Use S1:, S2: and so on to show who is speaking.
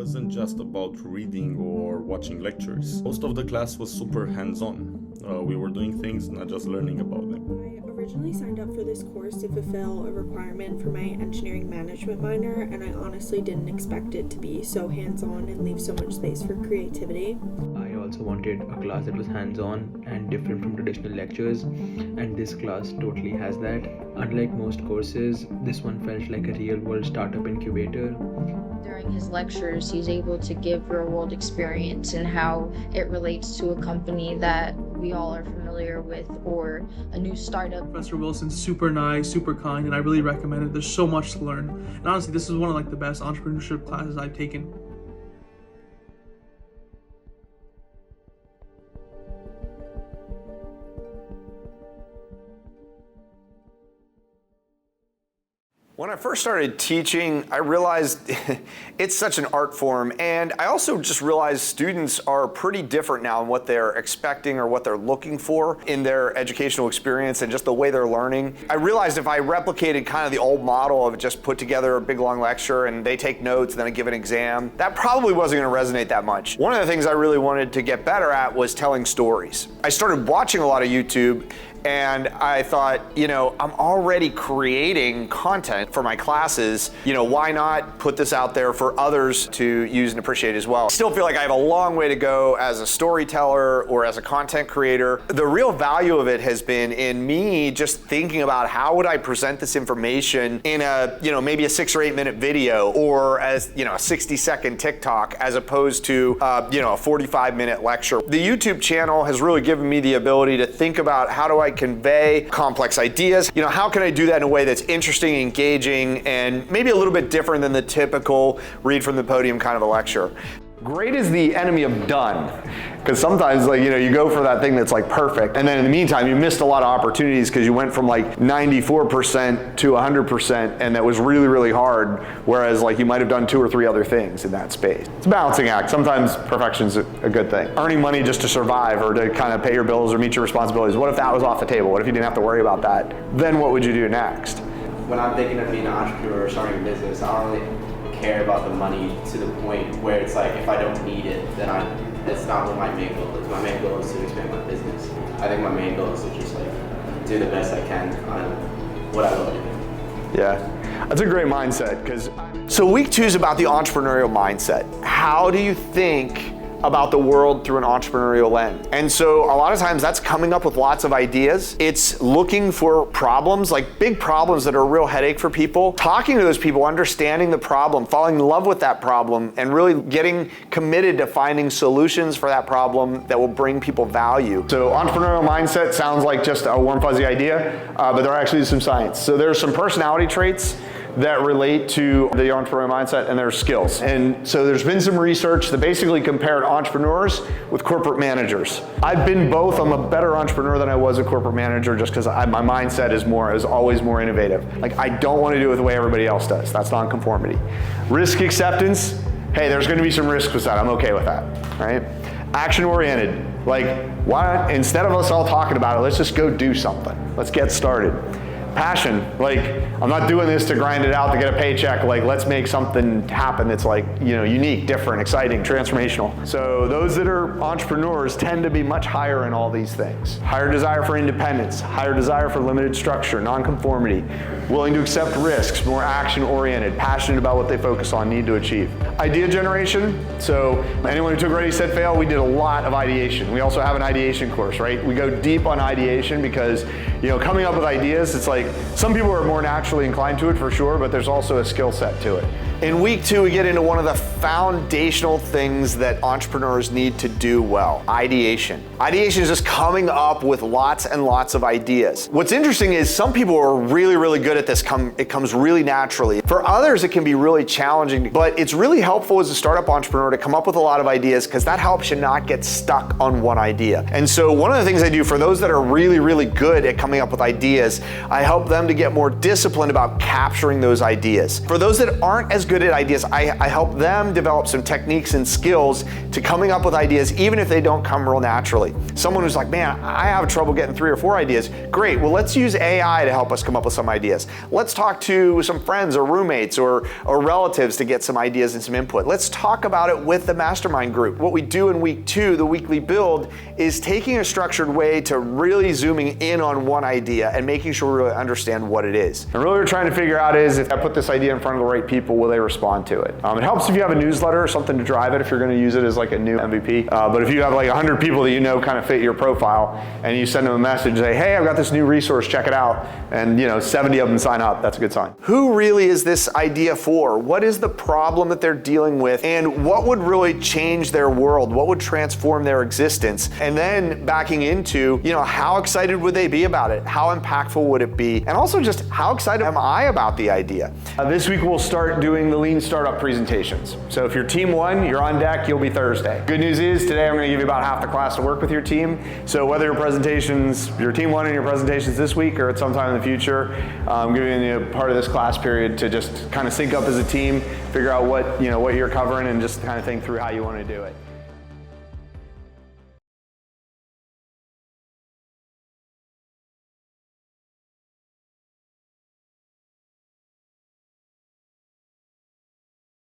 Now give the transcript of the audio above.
S1: wasn't just about reading or watching lectures. Most of the class was super hands-on. We were doing things, not just learning about them.
S2: I originally signed up for this course to fulfill a requirement for my engineering management minor, and I honestly didn't expect it to be so hands-on and leave so much space for creativity.
S3: I also wanted a class that was hands-on and different from traditional lectures, and this class totally has that. Unlike most courses, this one felt like a real-world startup incubator.
S4: During his lectures, he's able to give real-world experience and how it relates to a company that we all are familiar with or a new startup.
S5: Professor Wilson's super nice, super kind, and I really recommend it. There's so much to learn. And honestly, this is one of the best entrepreneurship classes I've taken.
S6: When I first started teaching, I realized it's such an art form, and I also just realized students are pretty different now in what they're expecting or what they're looking for in their educational experience and just the way they're learning. I realized if I replicated kind of the old model of just put together a big long lecture and they take notes and then I give an exam, that probably wasn't going to resonate that much. One of the things I really wanted to get better at was telling stories. I started watching a lot of YouTube, and I thought, I'm already creating content for my classes. Why not put this out there for others to use and appreciate as well? I still feel like I have a long way to go as a storyteller or as a content creator. The real value of it has been in me just thinking about how would I present this information in a, maybe a 6 or 8 minute video or as, a 60-second TikTok as opposed to, a 45-minute lecture. The YouTube channel has really given me the ability to think about how do I convey complex ideas. How can I do that in a way that's interesting, engaging, and maybe a little bit different than the typical read from the podium kind of a lecture. Great is the enemy of done, because sometimes you go for that thing that's perfect, and then in the meantime you missed a lot of opportunities because you went from 94% to 100%, and that was really, really hard, whereas you might have done 2 or 3 other things in that space. It's a balancing act. Sometimes perfection's a good thing. Earning money just to survive or to kind of pay your bills or meet your responsibilities, what if that was off the table? What if you didn't have to worry about that? Then what would you do next?
S7: When I'm thinking of being an entrepreneur or starting a business, I don't really care about the money to the point where it's if I don't need it, then that's not what my main goal is. My main goal is to expand my business. I think my main goal is to just do the best I can on what I love to do.
S6: Yeah, that's a great mindset. So week 2 is about the entrepreneurial mindset. How do you think about the world through an entrepreneurial lens? And so a lot of times that's coming up with lots of ideas. It's looking for problems, big problems that are a real headache for people, talking to those people, understanding the problem, falling in love with that problem, and really getting committed to finding solutions for that problem that will bring people value. So entrepreneurial mindset sounds like just a warm fuzzy idea, but there actually is some science. So there's some personality traits that relate to the entrepreneurial mindset and their skills. And so there's been some research that basically compared entrepreneurs with corporate managers. I've been both. I'm a better entrepreneur than I was a corporate manager just because my mindset is always more innovative. I don't want to do it the way everybody else does. That's nonconformity. Risk acceptance, hey, there's going to be some risks with that. I'm okay with that, right? Action oriented, why not, instead of us all talking about it, let's just go do something. Let's get started. Passion, I'm not doing this to grind it out to get a paycheck, let's make something happen that's unique, different, exciting, transformational. So those that are entrepreneurs tend to be much higher in all these things. Higher desire for independence, higher desire for limited structure, nonconformity, willing to accept risks, more action-oriented, passionate about what they focus on, need to achieve. Idea generation, so anyone who took Ready, Set, Fail, we did a lot of ideation. We also have an ideation course, right? We go deep on ideation because, coming up with ideas, it's some people are more naturally inclined to it for sure, but there's also a skill set to it. In week 2, we get into one of the foundational things that entrepreneurs need to do well, ideation. Ideation is just coming up with lots and lots of ideas. What's interesting is some people are really, really good at this. It comes really naturally. For others, it can be really challenging, but it's really helpful as a startup entrepreneur to come up with a lot of ideas because that helps you not get stuck on one idea. And so one of the things I do for those that are really, really good at coming up with ideas, I help help them to get more disciplined about capturing those ideas. For those that aren't as good at ideas, I help them develop some techniques and skills to coming up with ideas even if they don't come real naturally. Someone who's like, man, I have trouble getting 3 or 4 ideas. Great, well let's use AI to help us come up with some ideas. Let's talk to some friends or roommates or relatives to get some ideas and some input. Let's talk about it with the mastermind group. What we do in week 2, the weekly build, is taking a structured way to really zooming in on one idea and making sure we really understand what it is. And really what we're trying to figure out is if I put this idea in front of the right people, will they respond to it? It helps if you have a newsletter or something to drive it if you're going to use it as like a new MVP. But if you have like 100 people that you know kind of fit your profile and you send them a message, say, hey, I've got this new resource, check it out. And 70 of them sign up, that's a good sign. Who really is this idea for? What is the problem that they're dealing with? And what would really change their world? What would transform their existence? And then backing into, how excited would they be about it? How impactful would it be? And also just how excited am I about the idea? This week we'll start doing the Lean Startup presentations. So if you're team 1, you're on deck, you'll be Thursday. Good news is today I'm going to give you about half the class to work with your team. So whether your team 1 and your presentations this week or at some time in the future, I'm giving you a part of this class period to just kind of sync up as a team, figure out what you're covering and just kind of think through how you want to do it.